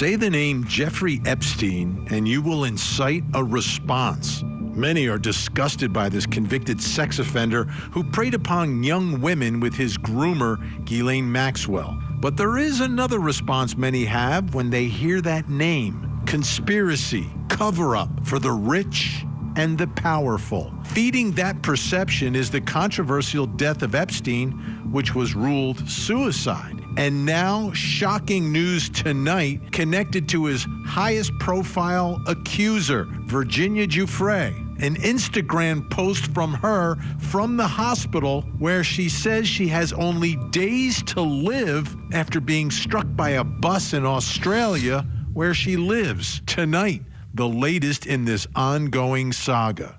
Say the name Jeffrey Epstein and you will incite a response. Many are disgusted by this convicted sex offender who preyed upon young women with his groomer, Ghislaine Maxwell. But there is another response many have when they hear that name: conspiracy, cover-up for the rich and the powerful. Feeding that perception is the controversial death of Epstein, which was ruled suicide. And now, shocking news tonight connected to his highest profile accuser, Virginia Giuffre. An Instagram post from her from the hospital where she says she has only days to live after being struck by a bus in Australia where she lives. Tonight, the latest in this ongoing saga.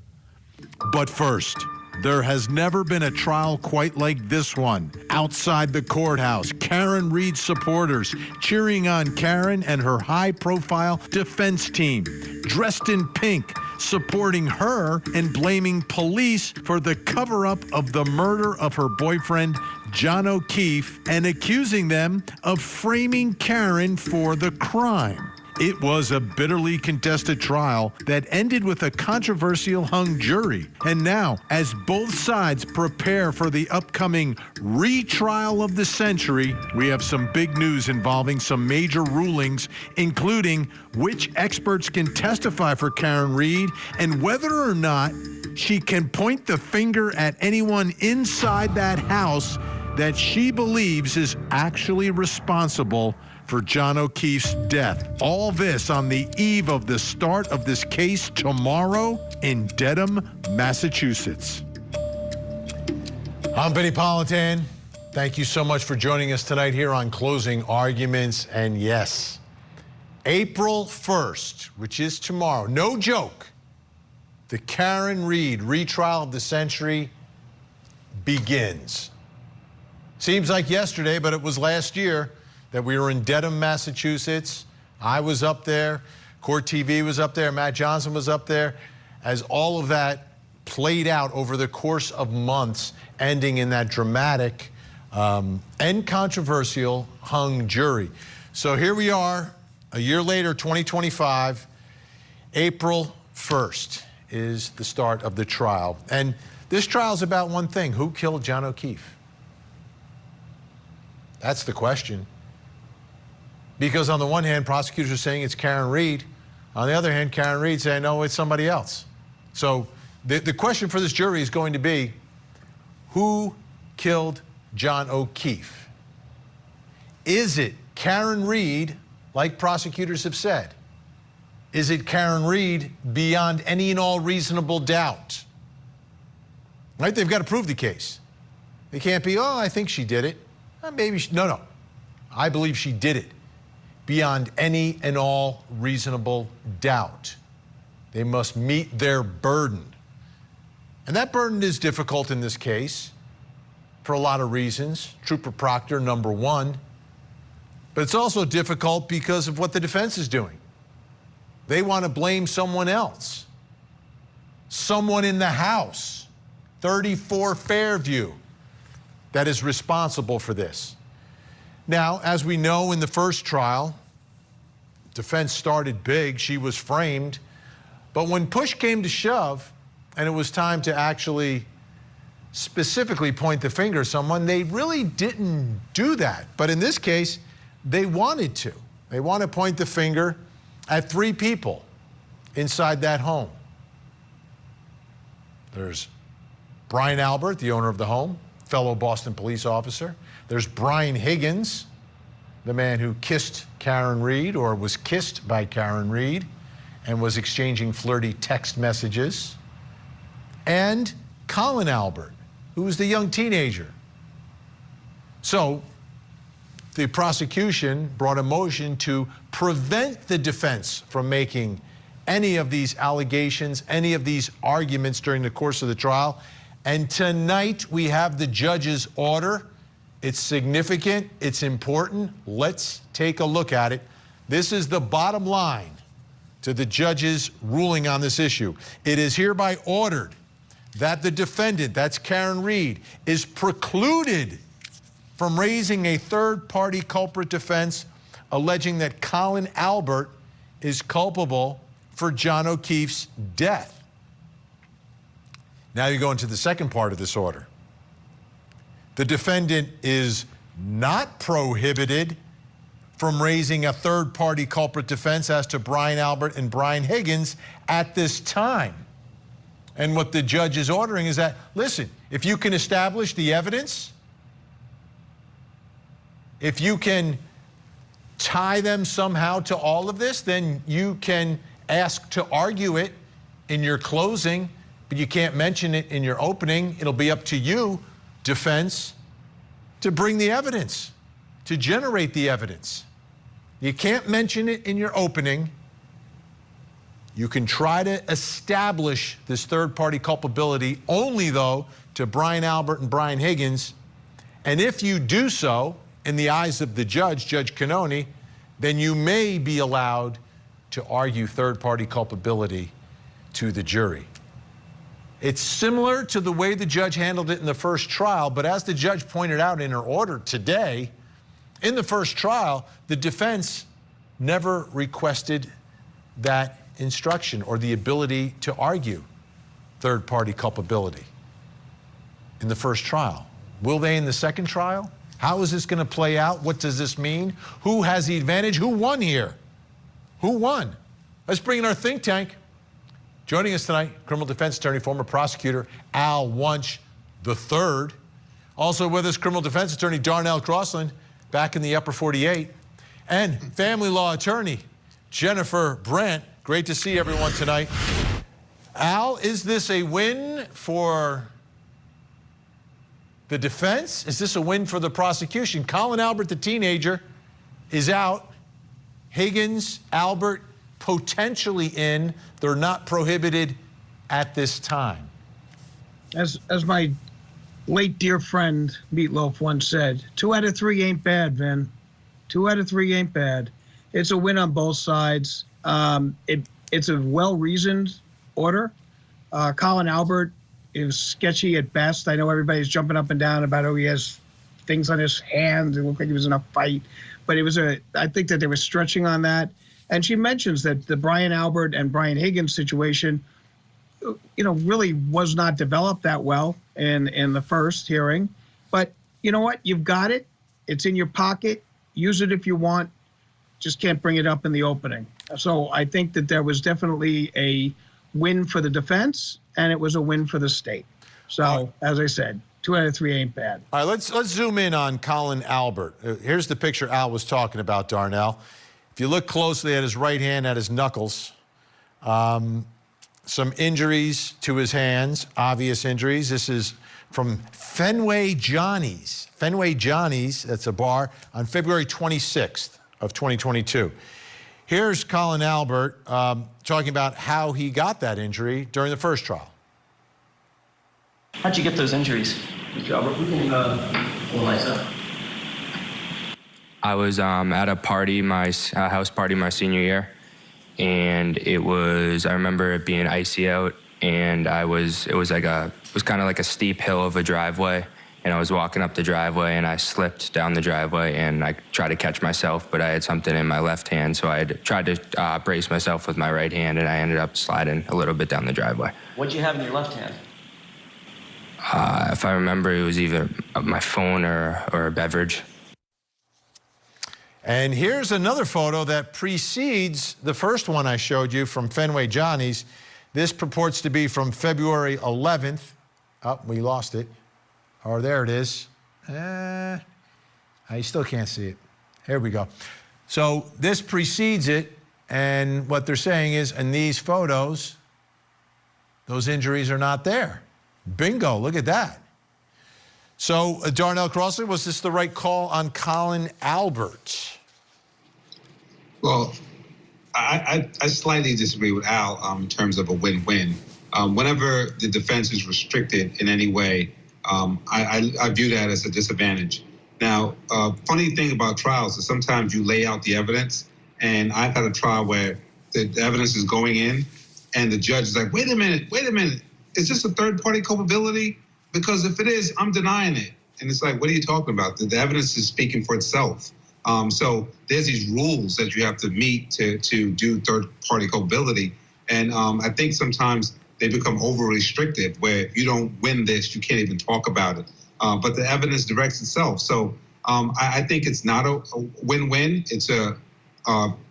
But first, there has never been a trial quite like this one. Outside the courthouse, Karen Reed supporters cheering on Karen and her high-profile defense team, dressed in pink, supporting her and blaming police for the cover-up of the murder of her boyfriend, John O'Keefe, and accusing them of framing Karen for the crime. It was a bitterly contested trial that ended with a controversial hung jury. And now, as both sides prepare for the upcoming retrial of the century, we have some big news involving some major rulings, including which experts can testify for Karen Reed and whether or not she can point the finger at anyone inside that house that she believes is actually responsible for John O'Keefe's death. All this on the eve of the start of this case tomorrow in Dedham, Massachusetts. I'm Vinnie Politan. Thank you so much for joining us tonight here on Closing Arguments. And yes, April 1st, which is tomorrow, no joke, the Karen Reed retrial of the century begins. Seems like yesterday, but it was last year that we were in Dedham, Massachusetts. I was up there, Court TV was up there, Matt Johnson was up there, as all of that played out over the course of months, ending in that dramatic and controversial hung jury. So here we are, a year later, 2025, April 1st is the start of the trial. And this trial is about one thing: who killed John O'Keefe? That's the question. Because on the one hand, prosecutors are saying it's Karen Reed. On the other hand, Karen Reed saying, no, it's somebody else. So the question for this jury is going to be, who killed John O'Keefe? Is it Karen Reed, like prosecutors have said? Is it Karen Reed beyond any and all reasonable doubt? Right? They've got to prove the case. They can't be, oh, I think she did it. Maybe she, no. I believe she did it beyond any and all reasonable doubt. They must meet their burden. And that burden is difficult in this case for a lot of reasons. Trooper Proctor, number one. But it's also difficult because of what the defense is doing. They want to blame someone else. Someone in the house, 34 Fairview, that is responsible for this. Now, as we know, in the first trial, defense started big. She was framed. But when push came to shove, and it was time to actually specifically point the finger at someone, they really didn't do that. But in this case, they wanted to. They want to point the finger at three people inside that home. There's Brian Albert, the owner of the home, fellow Boston police officer. There's Brian Higgins, the man who kissed Karen Reed, or was kissed by Karen Reed, and was exchanging flirty text messages. And Colin Albert, who was the young teenager. So the prosecution brought a motion to prevent the defense from making any of these allegations, any of these arguments during the course of the trial. And tonight we have the judge's order. It's significant, it's important. Let's take a look at it. This is the bottom line to the judge's ruling on this issue. It is hereby ordered that the defendant, that's Karen Reed, is precluded from raising a third-party culprit defense alleging that Colin Albert is culpable for John O'Keefe's death. Now you go into the second part of this order. The defendant is not prohibited from raising a third-party culprit defense as to Brian Albert and Brian Higgins at this time. And what the judge is ordering is that, listen, if you can establish the evidence, if you can tie them somehow to all of this, then you can ask to argue it in your closing, but you can't mention it in your opening. It'll be up to you, defense, to bring the evidence, to generate the evidence. You can't mention it in your opening. You can try to establish this third-party culpability only, though, to Brian Albert and Brian Higgins. And if you do so, in the eyes of the judge, Judge Cannoni, then you may be allowed to argue third-party culpability to the jury. It's similar to the way the judge handled it in the first trial, but as the judge pointed out in her order today, in the first trial, the defense never requested that instruction or the ability to argue third-party culpability in the first trial. Will they in the second trial? How is this going to play out? What does this mean? Who has the advantage? Who won here? Who won? Let's bring in our think tank. Joining us tonight, criminal defense attorney, former prosecutor Al Wunsch III. Also with us, criminal defense attorney Darnell Crossland, back in the upper 48. And family law attorney Jennifer Brandt. Great to see everyone tonight. Al, is this a win for the defense? Is this a win for the prosecution? Colin Albert, the teenager, is out. Higgins, Albert, potentially in. They're not prohibited at this time. As my late dear friend Meatloaf once said, 2 out of 3 ain't bad, Vin. 2 out of 3 ain't bad. It's a win on both sides. It's a well-reasoned order. Colin Albert is sketchy at best. I know everybody's jumping up and down about, oh, he has things on his hands. It looked like he was in a fight. But I think that they were stretching on that. And she mentions that the Brian Albert and Brian Higgins situation, really was not developed that well in the first hearing. But you know what? You've got it. It's in your pocket. Use it if you want. Just can't bring it up in the opening. So I think that there was definitely a win for the defense, and it was a win for the state. So, as I said, 2 out of 3 ain't bad. All right, let's zoom in on Colin Albert. Here's the picture Al was talking about, Darnell. If you look closely at his right hand, at his knuckles, some injuries to his hands, obvious injuries. This is from Fenway Johnny's. Fenway Johnny's, that's a bar, on February 26th of 2022. Here's Colin Albert talking about how he got that injury during the first trial. How'd you get those injuries? Mr. Albert, we can pull lights up. I was at a party, my house party my senior year, and I remember it being icy out, and it was kind of like a steep hill of a driveway, and I was walking up the driveway, and I slipped down the driveway, and I tried to catch myself, but I had something in my left hand, so I had tried to brace myself with my right hand, and I ended up sliding a little bit down the driveway. What'd you have in your left hand? If I remember, it was either my phone or a beverage. And here's another photo that precedes the first one I showed you from Fenway Johnny's. This purports to be from February 11th. Oh, we lost it. Oh, there it is. I still can't see it. Here we go. So this precedes it, and what they're saying is, in these photos, those injuries are not there. Bingo, look at that. So, Darnell Crossley, was this the right call on Colin Albert? Well, I slightly disagree with Al in terms of a win-win. Whenever the defense is restricted in any way, I view that as a disadvantage. Now, funny thing about trials is sometimes you lay out the evidence, and I've had a trial where the evidence is going in, and the judge is like, wait a minute, is this a third-party culpability? Because if it is, I'm denying it. And it's like, what are you talking about? The evidence is speaking for itself. So there's these rules that you have to meet to do third-party culpability. And I think sometimes they become over-restrictive, where if you don't win this, you can't even talk about it. But the evidence directs itself. So I think it's not a win-win. It's a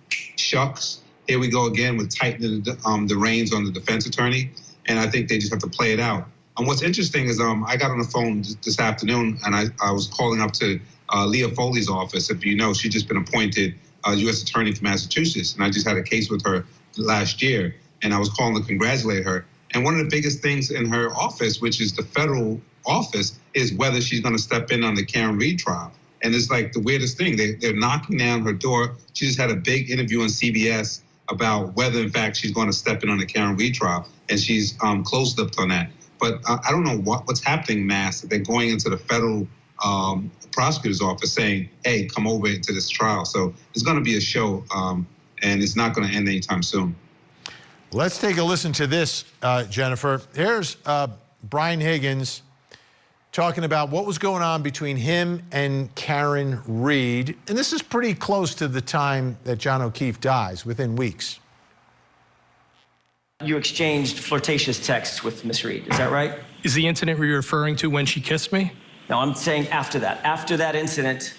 shucks. Here we go again with tightening the reins on the defense attorney. And I think they just have to play it out. And what's interesting is I got on the phone this afternoon, and I was calling up to Leah Foley's office. If you know, she's just been appointed U.S. Attorney for Massachusetts. And I just had a case with her last year. And I was calling to congratulate her. And one of the biggest things in her office, which is the federal office, is whether she's going to step in on the Karen Reed trial. And it's like the weirdest thing. They're knocking down her door. She just had a big interview on CBS about whether, in fact, she's going to step in on the Karen Reed trial. And she's closed up on that. But I don't know what's happening, Mass, that they're going into the federal prosecutor's office saying, hey, come over into this trial. So it's going to be a show, and it's not going to end anytime soon. Let's take a listen to this, Jennifer. Here's Brian Higgins talking about what was going on between him and Karen Reed. And this is pretty close to the time that John O'Keefe dies, within weeks. You exchanged flirtatious texts with Miss Reed, is that right? Is the incident you're referring to when she kissed me? No, I'm saying after that. After that incident,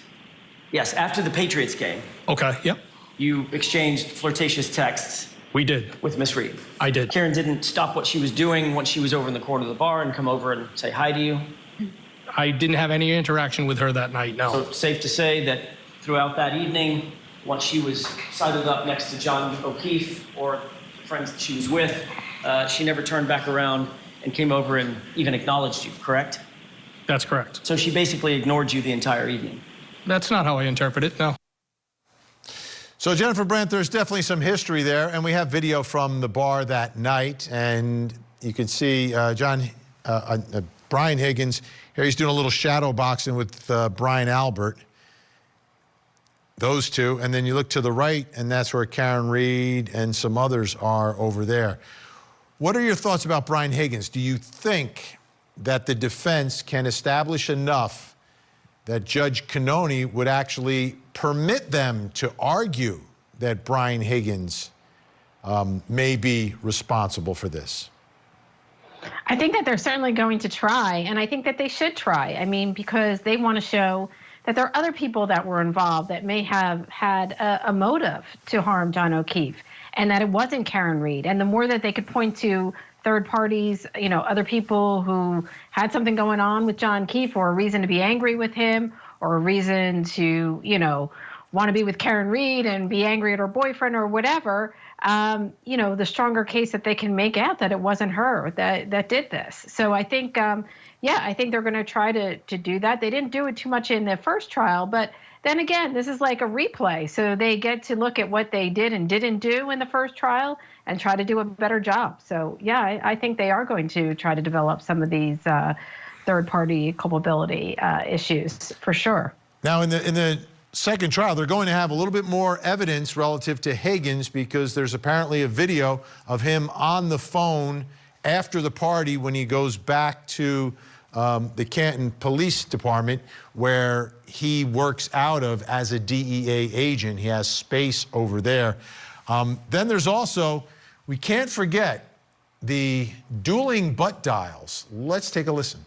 yes, after the Patriots game. Okay, yep. You exchanged flirtatious texts We did. with Miss Reed. I did. Karen didn't stop what she was doing once she was over in the corner of the bar and come over and say hi to you. I didn't have any interaction with her that night, no. So safe to say that throughout that evening, once she was sidled up next to John O'Keefe or friends that she was with, she never turned back around and came over and even acknowledged you, correct? That's correct. So she basically ignored you the entire evening. That's not how I interpret it, no. So, Jennifer Brandt, there's definitely some history there, and we have video from the bar that night, and you can see Brian Higgins. Here he's doing a little shadow boxing with Brian Albert. Those two, and then you look to the right, and that's where Karen Reed and some others are over there. What are your thoughts about Brian Higgins? Do you think that the defense can establish enough that Judge Cannoni would actually permit them to argue that Brian Higgins may be responsible for this? I think that they're certainly going to try, and I think that they should try. I mean, because they want to show that there are other people that were involved that may have had a motive to harm John O'Keefe, and that it wasn't Karen Reed. And the more that they could point to third parties, you know, other people who had something going on with John O'Keefe, or a reason to be angry with him, or a reason to, you know, want to be with Karen Reed and be angry at her boyfriend or whatever, you know, the stronger case that they can make out that it wasn't her that did this. So I think, yeah, I think they're going to try to do that. They didn't do it too much in the first trial, but then again, this is like a replay. So they get to look at what they did and didn't do in the first trial and try to do a better job. So yeah, I think they are going to try to develop some of these third-party culpability issues for sure. Now, in the second trial, they're going to have a little bit more evidence relative to Higgins, because there's apparently a video of him on the phone after the party when he goes back to the Canton Police Department, where he works out of as a DEA agent. He has space over there. Then there's also, we can't forget, the dueling butt dials. Let's take a listen.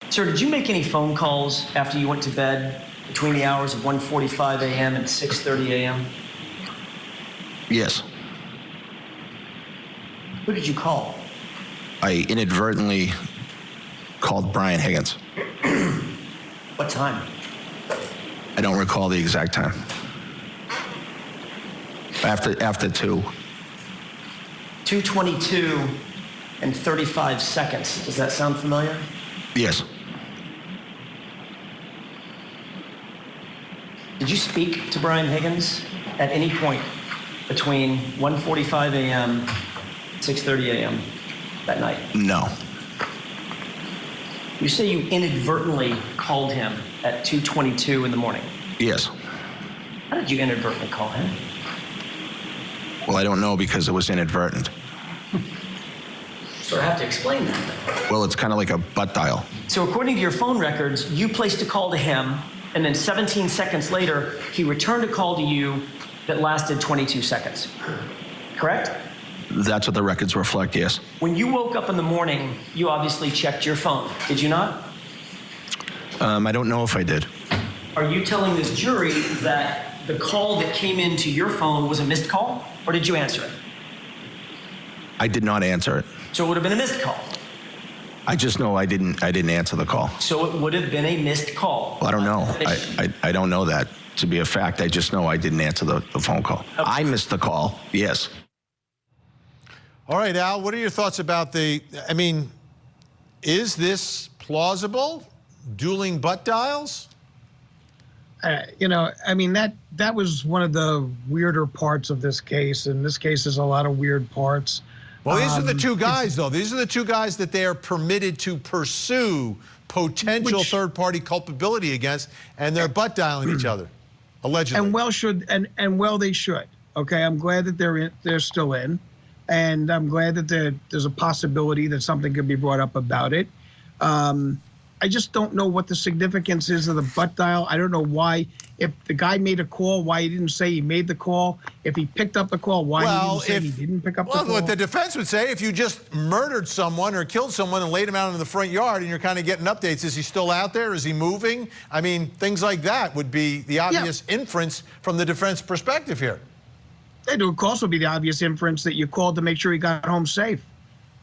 Sir, did you make any phone calls after you went to bed between the hours of 1:45 a.m. and 6:30 a.m.? Yes. Who did you call? I inadvertently called Brian Higgins. What time? I don't recall the exact time. After 2. 2:22 and 35 seconds. Does that sound familiar? Yes. Did you speak to Brian Higgins at any point between 1:45 a.m. and 6:30 a.m. that night? No. You say you inadvertently called him at 2:22 in the morning. Yes. How did you inadvertently call him? Well, I don't know, because it was inadvertent. So I have to explain that. Well, it's kind of like a butt dial. So according to your phone records, you placed a call to him, and then 17 seconds later, he returned a call to you that lasted 22 seconds. Correct? That's what the records reflect, yes. When you woke up in the morning, you obviously checked your phone, did you not? I don't know if I did. Are you telling this jury that the call that came into your phone was a missed call, or did you answer it? I did not answer it. So it would have been a missed call. I just know I didn't answer the call. So it would have been a missed call. Well, I don't know. I don't know that to be a fact. I just know I didn't answer the phone call. Okay. I missed the call, yes. All right, Al, what are your thoughts about I mean, is this plausible? Dueling butt dials? You know, I mean, that was one of the weirder parts of this case, and this case has a lot of weird parts. Well, these are the two guys, though. These are the two guys that they are permitted to pursue potential third-party culpability against, and they're butt dialing each other, allegedly. And well they should. Okay, I'm glad that they're still in, and I'm glad that there's a possibility that something could be brought up about it. I just don't know what the significance is of the butt dial. I don't know why, if the guy made a call, why he didn't say he made the call. If he picked up the call, why he didn't say he didn't pick up the call. Well, what the defense would say, if you just murdered someone or killed someone and laid him out in the front yard and you're kind of getting updates, is he still out there? Is he moving? I mean, things like that would be the obvious inference from the defense perspective here. It would also be the obvious inference that you called to make sure he got home safe.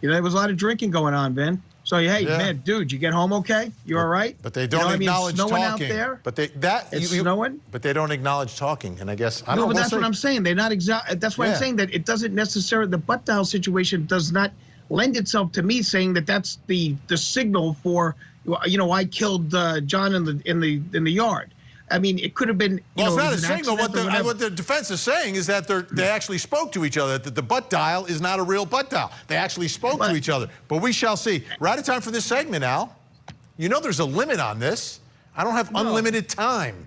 You know, there was a lot of drinking going on, Vin. So, hey, man, dude, you get home okay? You all right? But they don't acknowledge it's snowing talking. Out there. But it's snowing. But they don't acknowledge talking. And I guess I don't know. No, but that's what I'm saying. They're not That's why I'm saying that it doesn't necessarily. The butt dial situation does not lend itself to me saying that that's the signal for, you know, I killed John in the yard. I mean, it could have been. Well, it's not a signal. What the defense is saying is that they actually spoke to each other. That the butt dial is not a real butt dial. They actually spoke to each other. But we shall see. We're out of time for this segment, Al. You know there's a limit on this. I don't have unlimited time.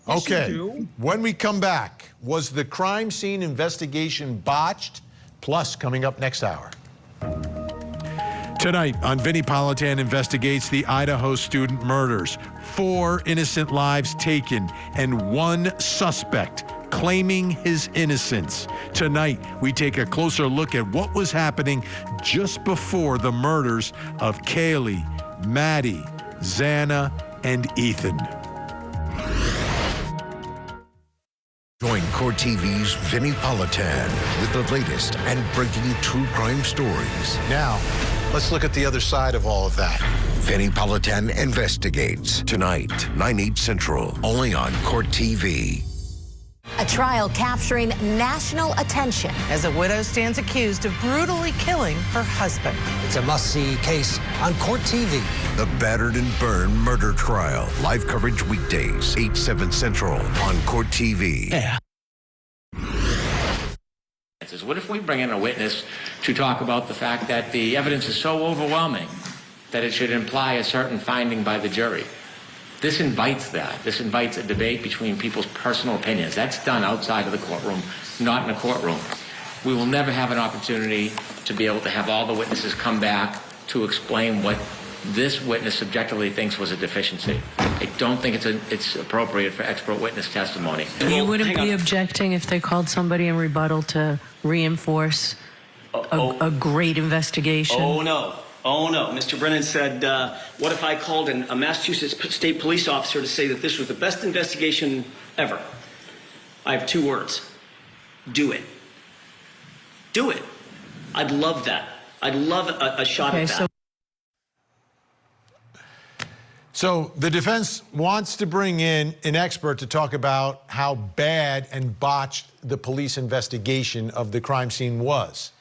Yes, Okay. you do. When we come back, was the crime scene investigation botched? Plus, coming up next hour. Tonight on Vinnie Politan Investigates the Idaho student murders. 4 innocent lives taken and 1 suspect claiming his innocence. Tonight, we take a closer look at what was happening just before the murders of Kaylee, Maddie, Xana, and Ethan. Join Court TV's Vinnie Politan with the latest and breaking true crime stories. Now, let's look at the other side of all of that. Vinnie Politan Investigates tonight, 9/8 Central, only on Court TV. A trial capturing national attention as a widow stands accused of brutally killing her husband. It's a must-see case on Court TV. The Battered and Burned Murder Trial. Live coverage weekdays, 8/7 Central on Court TV. Yeah. What if we bring in a witness to talk about the fact that the evidence is so overwhelming that it should imply a certain finding by the jury? This invites that. This invites a debate between people's personal opinions. That's done outside of the courtroom, not in a courtroom. We will never have an opportunity to be able to have all the witnesses come back to explain what this witness subjectively thinks was a deficiency. I don't think it's appropriate for expert witness testimony. You wouldn't be objecting if they called somebody in rebuttal to reinforce a great investigation? Oh, no. Oh, no. Mr. Brennan said, what if I called a Massachusetts state police officer to say that this was the best investigation ever? I have 2 words. Do it. Do it. I'd love that. I'd love a shot at that. So the defense wants to bring in an expert to talk about how bad and botched the police investigation of the crime scene was.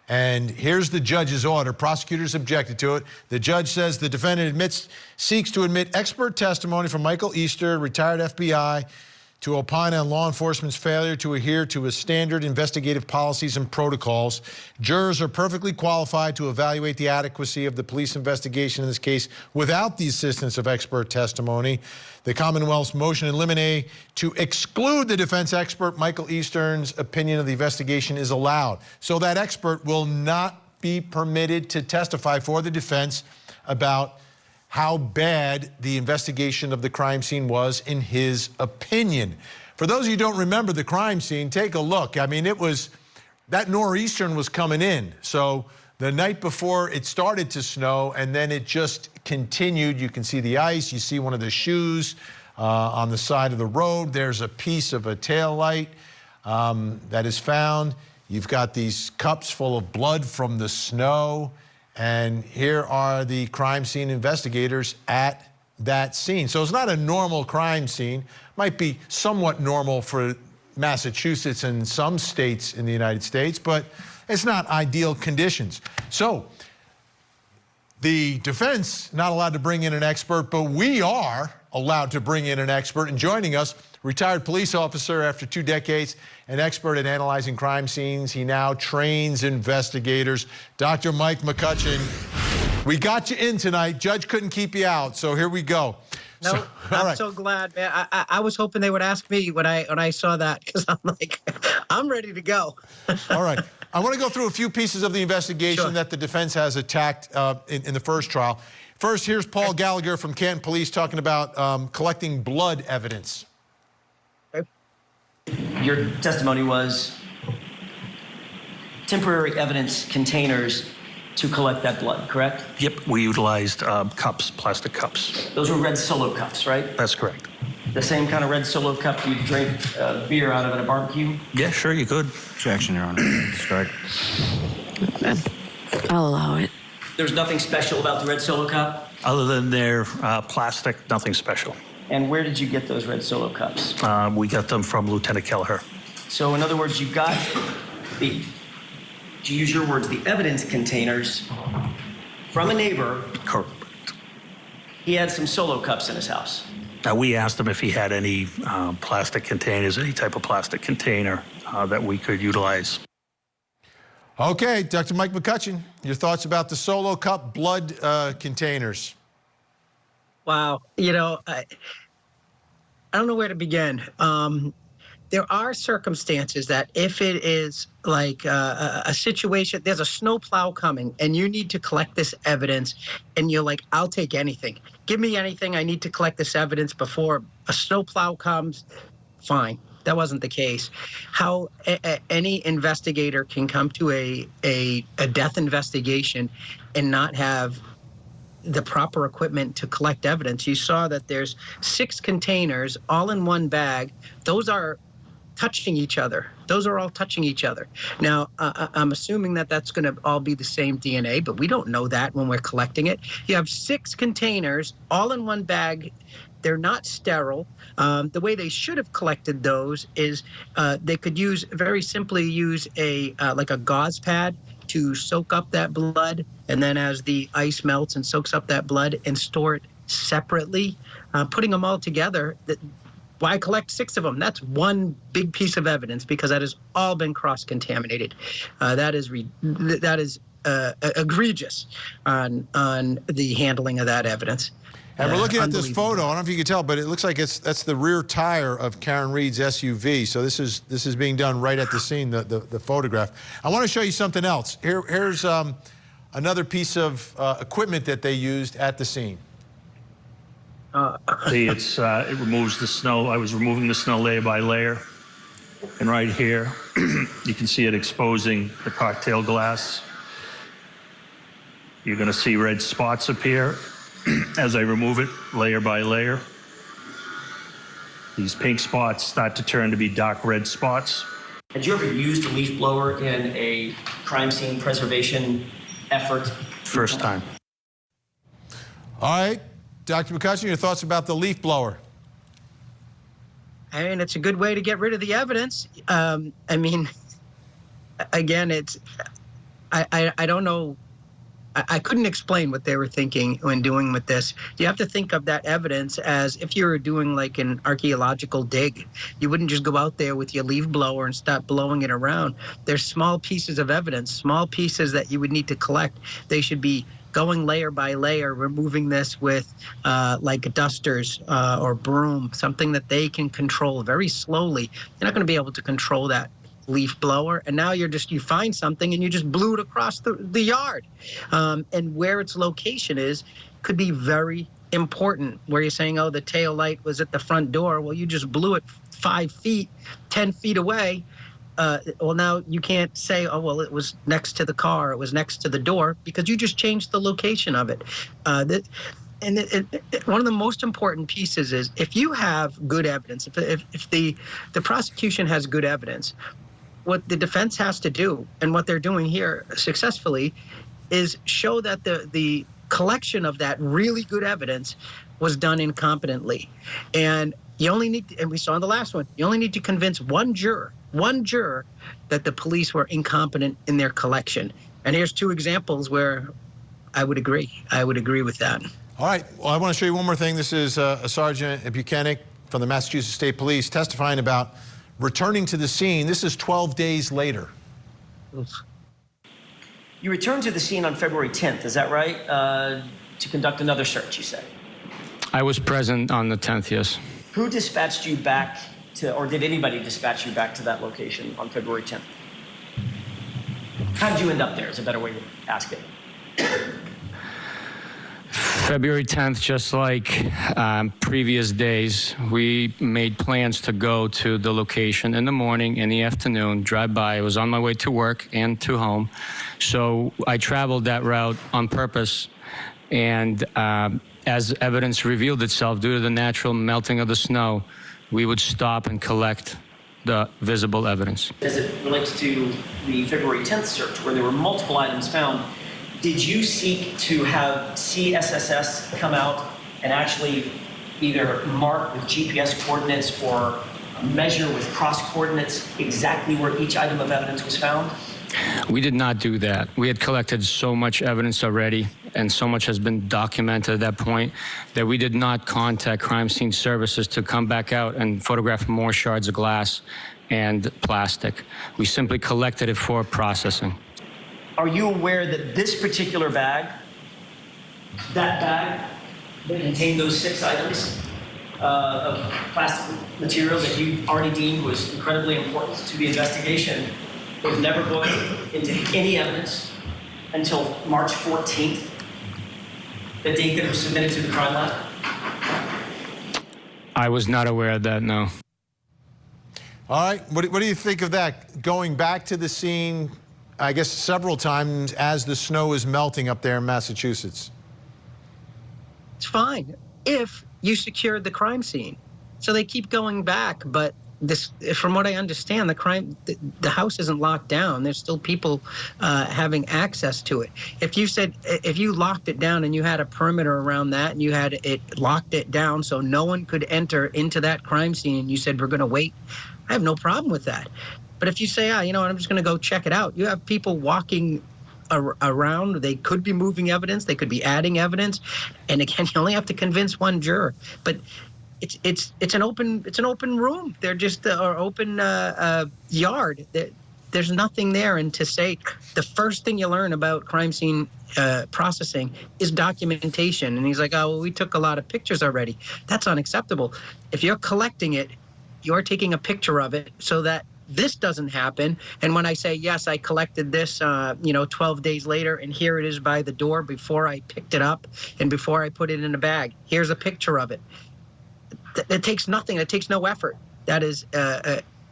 And here's the judge's order. Prosecutors objected to it. The judge says the defendant seeks to admit expert testimony from Michael Easter, retired FBI, to opine on law enforcement's failure to adhere to his standard investigative policies and protocols. Jurors are perfectly qualified to evaluate the adequacy of the police investigation in this case without the assistance of expert testimony. The Commonwealth's motion in limine to exclude the defense expert Michael Eastern's opinion of the investigation is allowed. So that expert will not be permitted to testify for the defense about how bad the investigation of the crime scene was in his opinion. For those of you who don't remember the crime scene, take a look. I mean, that nor'eastern was coming in. So the night before it started to snow, and then it just continued. You can see the ice. You see one of the shoes on the side of the road. There's a piece of a taillight that is found. You've got these cups full of blood from the snow. And here are the crime scene investigators at that scene. So it's not a normal crime scene. Might be somewhat normal for Massachusetts and some states in the United States, but it's not ideal conditions. So the defense not allowed to bring in an expert, but we are allowed to bring in an expert. And joining us, retired police officer after 2 decades, an expert at analyzing crime scenes. He now trains investigators. Dr. Mike McCutcheon, we got you in tonight. Judge couldn't keep you out, so here we go. No, I'm so glad, man. I was hoping they would ask me when I saw that, because I'm like, I'm ready to go. All right. I want to go through a few pieces of the investigation that the defense has attacked in the first trial. First, here's Paul Gallagher from Canton Police talking about collecting blood evidence. Your testimony was temporary evidence containers to collect that blood, correct? Yep, we utilized cups, plastic cups. Those were red Solo cups, right? That's correct. The same kind of red Solo cup you'd drink beer out of at a barbecue? Yeah, sure, you could. Objection, Your Honor. Start. I'll allow it. There's nothing special about the red Solo cup? Other than their plastic, nothing special. And where did you get those red Solo cups? We got them from Lieutenant Kelleher. So in other words, you got to use your words, the evidence containers from a neighbor. Correct. He had some Solo cups in his house. Now, we asked him if he had any plastic containers, any type of plastic container that we could utilize. Okay, Dr. Mike McCutcheon, your thoughts about the Solo cup blood containers? Wow. You know, I don't know where to begin. There are circumstances that if it is like a situation, there's a snowplow coming and you need to collect this evidence and you're like, I'll take anything. Give me anything. I need to collect this evidence before a snowplow comes. Fine. That wasn't the case. How any investigator can come to a death investigation and not have the proper equipment to collect evidence. You saw that there's 6 containers all in one bag. Those are touching each other. Those are all touching each other. Now, I'm assuming that that's going to all be the same DNA, but we don't know that when we're collecting it. You have 6 containers all in one bag. They're not sterile. The way they should have collected those is they could very simply use like a gauze pad to soak up that blood, and then as the ice melts and soaks up that blood, and store it separately. Putting them all together, why collect 6 of them? That's one big piece of evidence, because that has all been cross-contaminated. That is egregious on the handling of that evidence. And we're looking at this photo. I don't know if you can tell, but it looks like that's the rear tire of Karen Reed's SUV. So this is being done right at the scene, the photograph. I want to show you something else. Here's another piece of equipment that they used at the scene. It removes the snow. I was removing the snow layer by layer. And right here, you can see it exposing the cocktail glass. You're going to see red spots appear as I remove it layer by layer. These pink spots start to turn to be dark red spots. Had you ever used a leaf blower in a crime scene preservation effort? First time. All right, Dr. McCutcheon, your thoughts about the leaf blower? I mean, it's a good way to get rid of the evidence. I mean, again, I don't know. I couldn't explain what they were thinking when doing with this. You have to think of that evidence as if you were doing like an archaeological dig. You wouldn't just go out there with your leaf blower and start blowing it around. There's small pieces of evidence, small pieces that you would need to collect. They should be going layer by layer, removing this with like dusters or broom, something that they can control very slowly. You're not going to be able to control that leaf blower, and now you find something and you just blew it across the yard. And where its location is could be very important, where you're saying, oh, the tail light was at the front door. Well, you just blew it 5 feet, 10 feet away. Well, now you can't say, oh, well, it was next to the car, it was next to the door, because you just changed the location of it. One of the most important pieces is if you have good evidence, if the prosecution has good evidence, what the defense has to do, and what they're doing here successfully, is show that the collection of that really good evidence was done incompetently. And you only need, and we saw in the last one, you only need to convince one juror that the police were incompetent in their collection. And here's 2 examples where I would agree. I would agree with that. All right. Well, I want to show you one more thing. This is a Sergeant Buchanan from the Massachusetts State Police testifying about returning to the scene. This is 12 days later. You returned to the scene on February 10th, is that right? To conduct another search, you say? I was present on the 10th, yes. Who dispatched you back to, or did anybody dispatch you back to that location on February 10th? How did you end up there is a better way to ask it. February 10th, just like previous days, we made plans to go to the location in the morning, in the afternoon, drive by. I was on my way to work and to home. So I traveled that route on purpose. And as evidence revealed itself due to the natural melting of the snow, we would stop and collect the visible evidence. As it relates to the February 10th search, where there were multiple items found, did you seek to have CSSS come out and actually either mark with GPS coordinates or measure with cross coordinates exactly where each item of evidence was found? We did not do that. We had collected so much evidence already, and so much has been documented at that point, that we did not contact crime scene services to come back out and photograph more shards of glass and plastic. We simply collected it for processing. Are you aware that this particular bag, that bag that contained those 6 items of plastic material that you already deemed was incredibly important to the investigation, was never booked into any evidence until March 14th, the date that it was submitted to the crime lab? I was not aware of that, no. All right. What do you think of that? Going back to the scene, I guess, several times as the snow is melting up there in Massachusetts. It's fine if you secured the crime scene. So they keep going back, but this, from what I understand, the house isn't locked down. There's still people having access to it. If you locked it down and you had a perimeter around that and you had it locked it down so no one could enter into that crime scene, and you said we're going to wait, I have no problem with that. But if you say, you know what, I'm just going to go check it out, you have people walking around. They could be moving evidence. They could be adding evidence. And again, you only have to convince one juror. But it's an open room. They're just or open yard. There's nothing there. And to say the first thing you learn about crime scene processing is documentation. And he's like, oh, well, we took a lot of pictures already. That's unacceptable. If you're collecting it, you're taking a picture of it so that this doesn't happen. And when I say, yes, I collected this, 12 days later, and here it is by the door before I picked it up and before I put it in a bag. Here's a picture of it. It takes nothing. It takes no effort. That is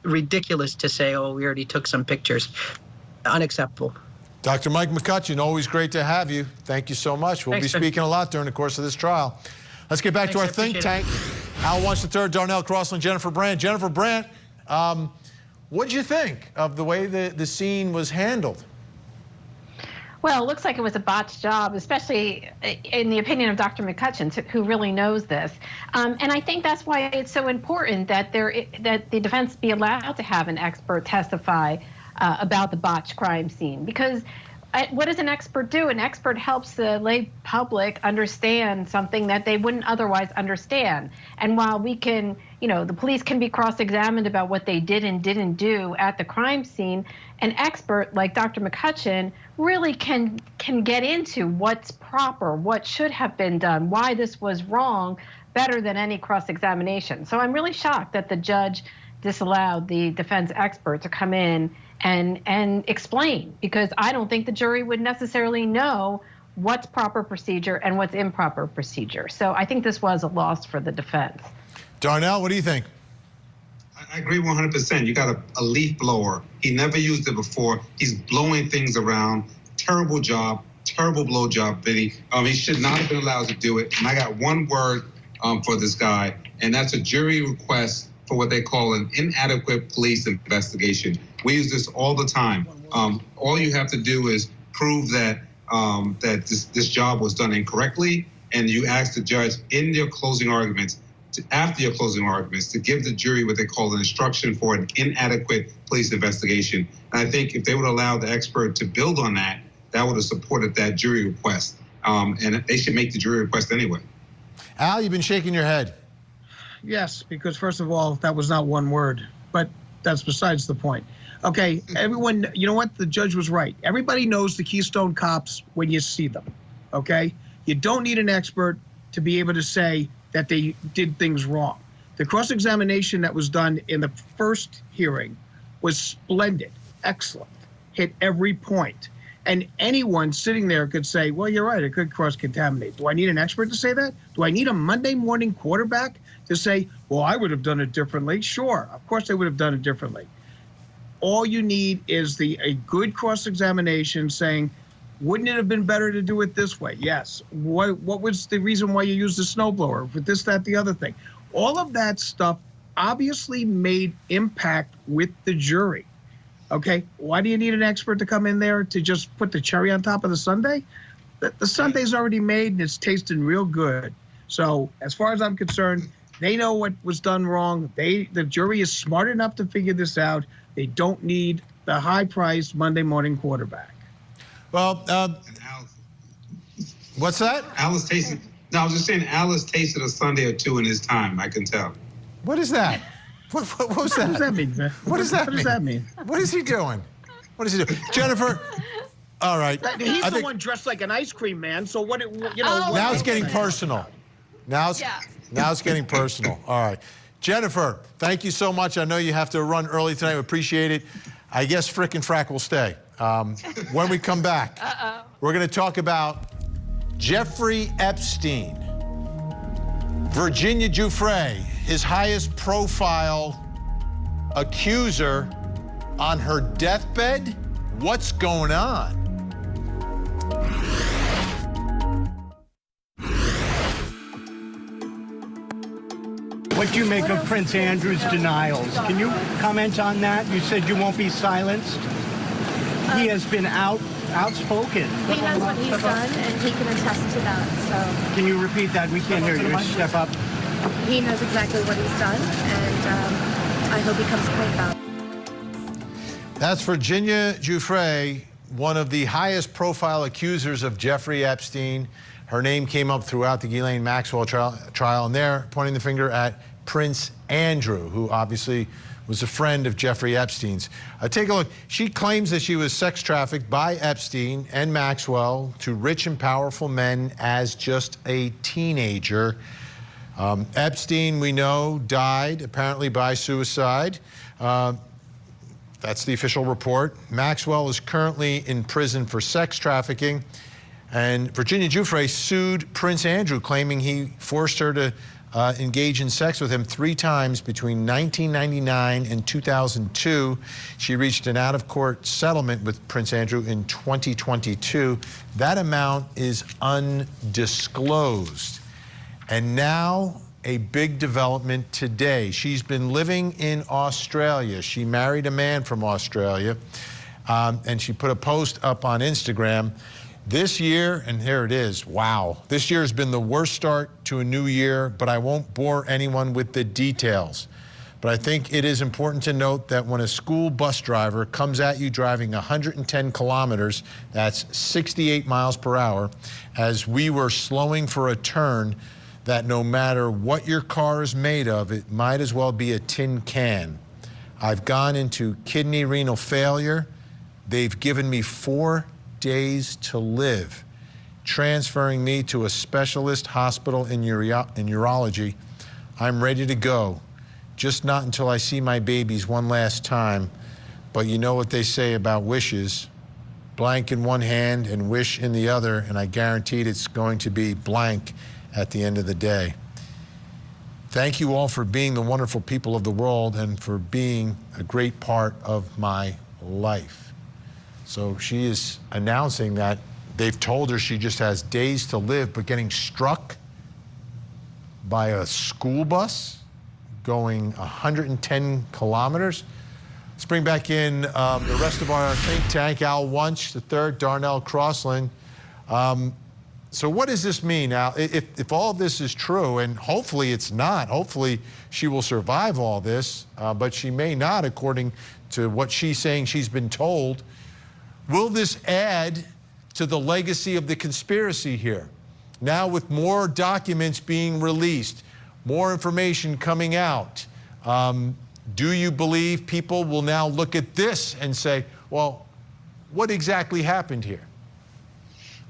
ridiculous to say, oh, we already took some pictures. Unacceptable. Dr. Mike McCutcheon, always great to have you. Thank you so much. We'll be speaking a lot during the course of this trial. Let's get back to our think tank. Al Wunsch III, Darnell Crossland, Jennifer Brandt. Jennifer Brandt, what did you think of the way the scene was handled? Well, it looks like it was a botched job, especially in the opinion of Dr. McCutcheon, who really knows this. And I think that's why it's so important that the defense be allowed to have an expert testify about the botched crime scene. Because what does an expert do? An expert helps the lay public understand something that they wouldn't otherwise understand. And while we can, the police can be cross-examined about what they did and didn't do at the crime scene, an expert like Dr. McCutcheon really can get into what's proper, what should have been done, why this was wrong, better than any cross-examination. So I'm really shocked that the judge disallowed the defense expert to come in and explain, because I don't think the jury would necessarily know what's proper procedure and what's improper procedure. So I think this was a loss for the defense. Darnell, what do you think? I agree 100%. You got a leaf blower. He never used it before. He's blowing things around. Terrible job. Terrible blow job, Vinnie. He should not have been allowed to do it. And I got one word for this guy, and that's a jury request for what they call an inadequate police investigation. We use this all the time. All you have to do is prove that this job was done incorrectly, and you ask the judge in their closing arguments, after your closing arguments, to give the jury what they call an instruction for an inadequate police investigation. And I think if they would allow the expert to build on that, that would have supported that jury request. And they should make the jury request anyway. Al, you've been shaking your head. Yes, because first of all, that was not one word, but that's besides the point. Okay, everyone, you know what? The judge was right. Everybody knows the Keystone Cops when you see them, okay? You don't need an expert to be able to say that they did things wrong. The cross-examination that was done in the first hearing was splendid, excellent, hit every point. And anyone sitting there could say, well, you're right, it could cross-contaminate. Do I need an expert to say that? Do I need a Monday morning quarterback to say, well, I would have done it differently? Sure, of course they would have done it differently. All you need is a good cross-examination saying, wouldn't it have been better to do it this way? Yes. What was the reason why you used the snowblower? For this, that, the other thing. All of that stuff obviously made impact with the jury. Okay, why do you need an expert to come in there to just put the cherry on top of the sundae? The sundae's already made and it's tasting real good. So as far as I'm concerned, they know what was done wrong. The jury is smart enough to figure this out. They don't need the high-priced Monday morning quarterback. Well, what's that? Alice tasted. No, I was just saying Alice tasted a sundae or two in his time. I can tell. What is that? What was that? What does that mean, man? What does that mean? What is he doing? What is he doing? Jennifer, all right. He's the one dressed like an ice cream man, so what, you know. Now it's getting personal. Now it's getting personal. All right. Jennifer, thank you so much. I know you have to run early tonight. We appreciate it. I guess Frick and Frack will stay. When we come back, we're going to talk about Jeffrey Epstein, Virginia Giuffre, his highest profile accuser, on her deathbed. What's going on? What do you make of Prince Andrew's denials? Can you comment on that? You said you won't be silenced. He has been outspoken. He knows what he's done, and he can attest to that. So. Can you repeat that? We can't hear you. Step up. He knows exactly what he's done, and I hope he comes clean about it. That's Virginia Giuffre, one of the highest profile accusers of Jeffrey Epstein. Her name came up throughout the Ghislaine Maxwell trial, and they're pointing the finger at Prince Andrew, who obviously was a friend of Jeffrey Epstein's. Take a look. She claims that she was sex trafficked by Epstein and Maxwell to rich and powerful men as just a teenager. Epstein, we know, died apparently by suicide. That's the official report. Maxwell is currently in prison for sex trafficking. And Virginia Giuffre sued Prince Andrew, claiming he forced her to engage in sex with him 3 times between 1999 and 2002. She reached an out-of-court settlement with Prince Andrew in 2022. That amount is undisclosed. And now a big development today. She's been living in Australia. She married a man from Australia, and she put a post up on Instagram. This year, and here it is, wow. This year has been the worst start to a new year, but I won't bore anyone with the details. But I think it is important to note that when a school bus driver comes at you driving 110 kilometers, that's 68 miles per hour, as we were slowing for a turn, that no matter what your car is made of, it might as well be a tin can. I've gone into kidney renal failure. They've given me 4 days to live, transferring me to a specialist hospital in urology. I'm ready to go. just not until I see my babies one last time. But you know what they say about wishes. Blank in one hand and wish in the other, and I guaranteed it's going to be blank at the end of the day. Thank you all for being the wonderful people of the world and for being a great part of my life. So she is announcing that they've told her she just has days to live, but getting struck by a school bus going 110 kilometers. Let's bring back in the rest of our think tank, Al Wunsch III, Darnell Crosland. So what does this mean now? If all this is true, and hopefully it's not, hopefully she will survive all this, but she may not according to what she's saying she's been told. Will this add to the legacy of the conspiracy here? Now with more documents being released, more information coming out, do you believe people will now look at this and say, well, what exactly happened here?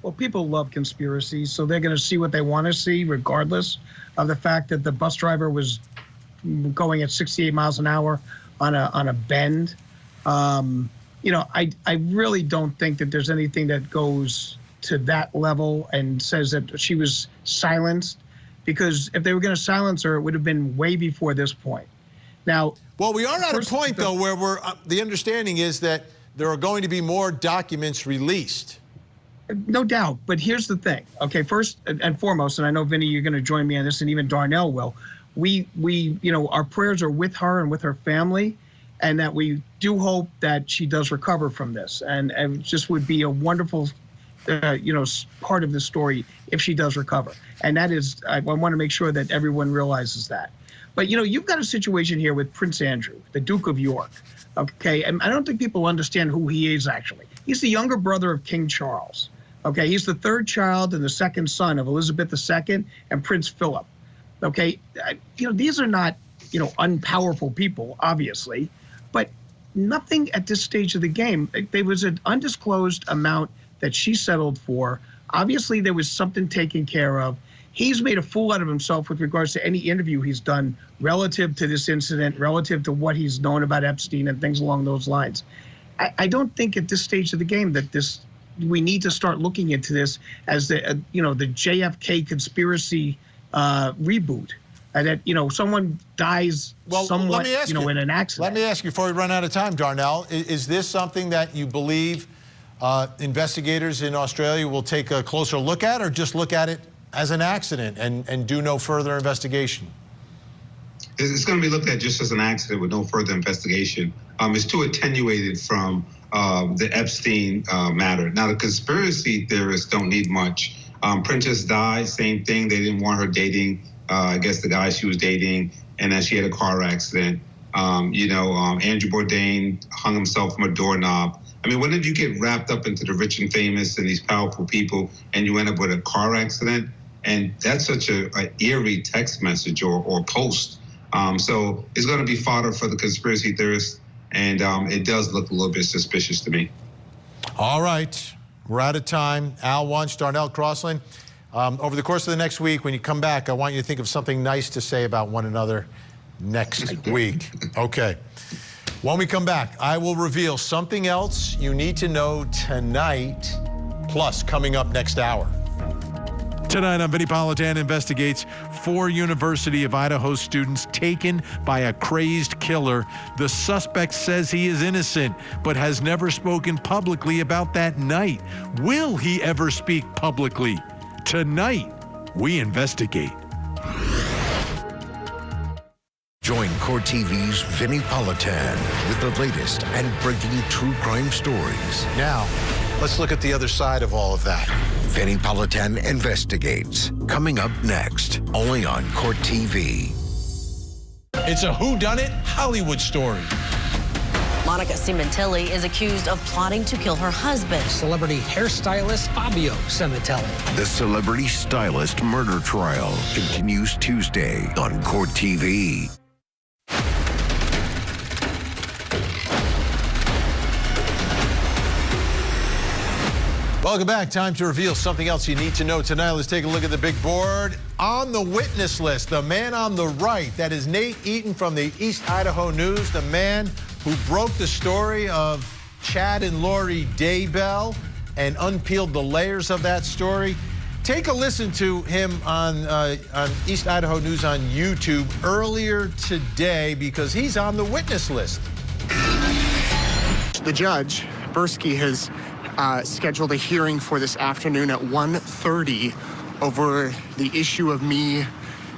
Well, people love conspiracies, so they're going to see what they want to see, regardless of the fact that the bus driver was going at 68 miles an hour on a bend. You know, I really don't think that there's anything that goes to that level and says that she was silenced, because if they were going to silence her, it would have been way before this point. Now, well, we are at a point, though, where the understanding is that there are going to be more documents released. No doubt, but here's the thing. Okay, first and foremost, and I know, Vinnie, you're going to join me on this, and even Darnell will. We, you know, our prayers are with her and with her family, and that we do hope that she does recover from this, and it just would be a wonderful, you know, part of the story if she does recover. And that is, I want to make sure that everyone realizes that. But you know, you've got a situation here with Prince Andrew, the Duke of York. Okay, and I don't think people understand who he is actually. He's the younger brother of King Charles. Okay, he's the third child and the second son of Elizabeth II and Prince Philip. Okay, you know, these are not, you know, unpowerful people, obviously, but nothing at this stage of the game. There was an undisclosed amount that she settled for. Obviously, there was something taken care of. He's made a fool out of himself with regards to any interview he's done relative to this incident, relative to what he's known about Epstein and things along those lines. I don't think at this stage of the game that we need to start looking into this as the, you know, the JFK conspiracy reboot. And that, you know, someone dies somewhat, you know, in an accident. Let me ask you, before we run out of time, Darnell, is this something that you believe investigators in Australia will take a closer look at, or just look at it as an accident and do no further investigation? It's going to be looked at just as an accident with no further investigation. It's too attenuated from the Epstein matter. Now, the conspiracy theorists don't need much. Princess Di, same thing. They didn't want her dating, I guess, the guy she was dating, and then she had a car accident. You know, Andrew Bourdain hung himself from a doorknob. I mean, whenever you get wrapped up into the rich and famous and these powerful people and you end up with a car accident, and that's such an eerie text message or post. So it's going to be fodder for the conspiracy theorists, and it does look a little bit suspicious to me. All right, we're out of time. Al Wunsch, Darnell Crosland. Over the course of the next week, when you come back, I want you to think of something nice to say about one another next week. Okay. When we come back, I will reveal something else you need to know tonight, plus coming up next hour. Tonight on Vinnie Politan Investigates, 4 University of Idaho students taken by a crazed killer. The suspect says he is innocent, but has never spoken publicly about that night. Will he ever speak publicly? Tonight, we investigate. Join Court TV's Vinnie Politan with the latest and breaking true crime stories. Now, let's look at the other side of all of that. Vinnie Politan Investigates, coming up next, only on Court TV. It's a whodunit Hollywood story. Monica Cimentelli is accused of plotting to kill her husband. Celebrity hairstylist Fabio Cimentelli. The celebrity stylist murder trial continues Tuesday on Court TV. Welcome back. Time to reveal something else you need to know tonight. Let's take a look at the big board. On the witness list, the man on the right, that is Nate Eaton from the East Idaho News, the man who broke the story of Chad and Lori Daybell and unpeeled the layers of that story. Take a listen to him on East Idaho News on YouTube earlier today because he's on the witness list. The judge, Bursky, has scheduled a hearing for this afternoon at 1:30 over the issue of me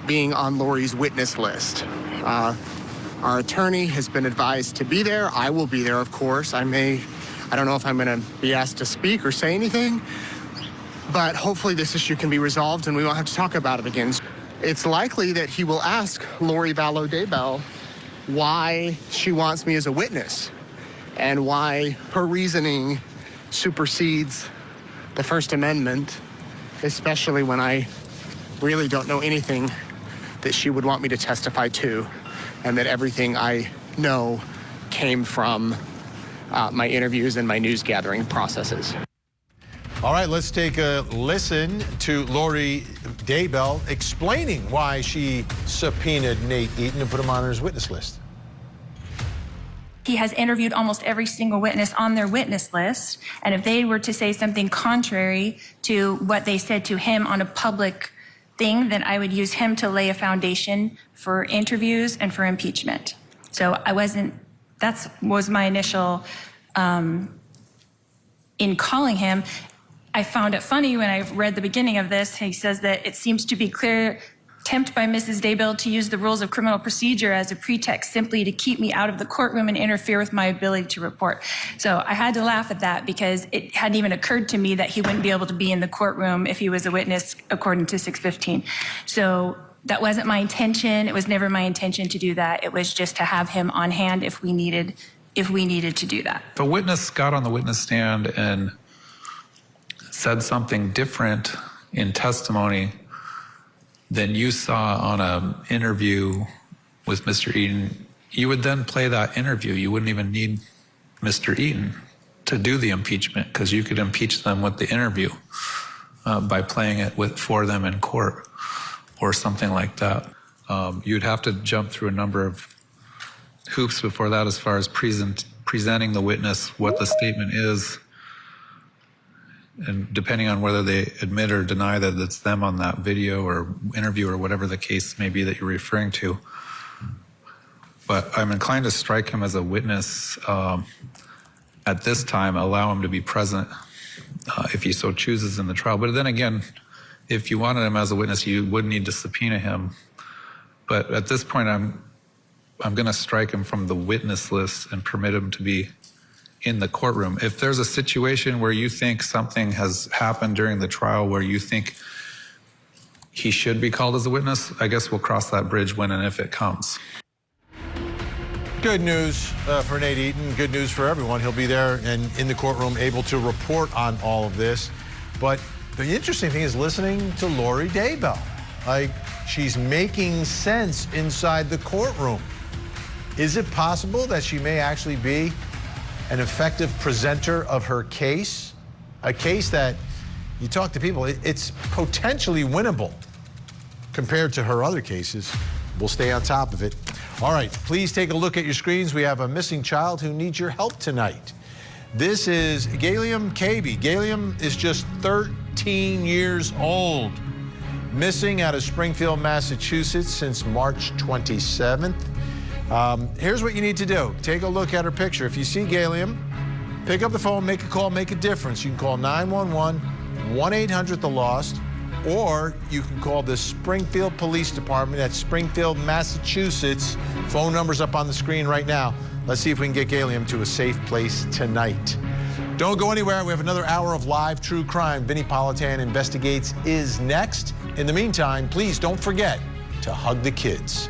being on Lori's witness list. Our attorney has been advised to be there. I will be there, of course. I don't know if I'm going to be asked to speak or say anything, but hopefully this issue can be resolved and we won't have to talk about it again. It's likely that he will ask Lori Vallow Daybell why she wants me as a witness and why her reasoning supersedes the First Amendment, especially when I really don't know anything that she would want me to testify to, and that everything I know came from my interviews and my news gathering processes. All right, let's take a listen to Lori Daybell explaining why she subpoenaed Nate Eaton and put him on his witness list. He has interviewed almost every single witness on their witness list, and if they were to say something contrary to what they said to him on a public thing, then I would use him to lay a foundation for interviews and for impeachment. So that was my initial, in calling him. I found it funny when I read the beginning of this, he says that it seems to be clear attempt by Mrs. Daybell to use the rules of criminal procedure as a pretext simply to keep me out of the courtroom and interfere with my ability to report. So I had to laugh at that because it hadn't even occurred to me that he wouldn't be able to be in the courtroom if he was a witness according to 615. So that wasn't my intention. It was never my intention to do that. It was just to have him on hand if we needed to do that. If a witness got on the witness stand and said something different in testimony than you saw on an interview with Mr. Eaton, you would then play that interview. You wouldn't even need Mr. Eaton to do the impeachment because you could impeach them with the interview by playing it for them in court or something like that. You'd have to jump through a number of hoops before that as far as presenting the witness what the statement is, and depending on whether they admit or deny that it's them on that video or interview or whatever the case may be that you're referring to. But I'm inclined to strike him as a witness at this time, allow him to be present if he so chooses in the trial. But then again, if you wanted him as a witness, you would need to subpoena him. But at this point, I'm going to strike him from the witness list and permit him to be in the courtroom. If there's a situation where you think something has happened during the trial where you think he should be called as a witness, I guess we'll cross that bridge when and if it comes. Good news for Nate Eaton. Good news for everyone. He'll be there and in the courtroom able to report on all of this. But the interesting thing is listening to Lori Daybell. Like, she's making sense inside the courtroom. Is it possible that she may actually be an effective presenter of her case? A case that, you talk to people, it's potentially winnable compared to her other cases. We'll stay on top of it. All right, please take a look at your screens. We have a missing child who needs your help tonight. This is Geyliam Cabey. Geyliam is just 13 years old, missing out of Springfield, Massachusetts since March 27th. Here's what you need to do. Take a look at her picture. If you see Geyliam, pick up the phone, make a call, make a difference. You can call 911, 1-800-THE-LOST, or you can call the Springfield Police Department at Springfield, Massachusetts. Phone number's up on the screen right now. Let's see if we can get Geyliam to a safe place tonight. Don't go anywhere. We have another hour of live true crime. Vinnie Politan Investigates is next. In the meantime, please don't forget to hug the kids.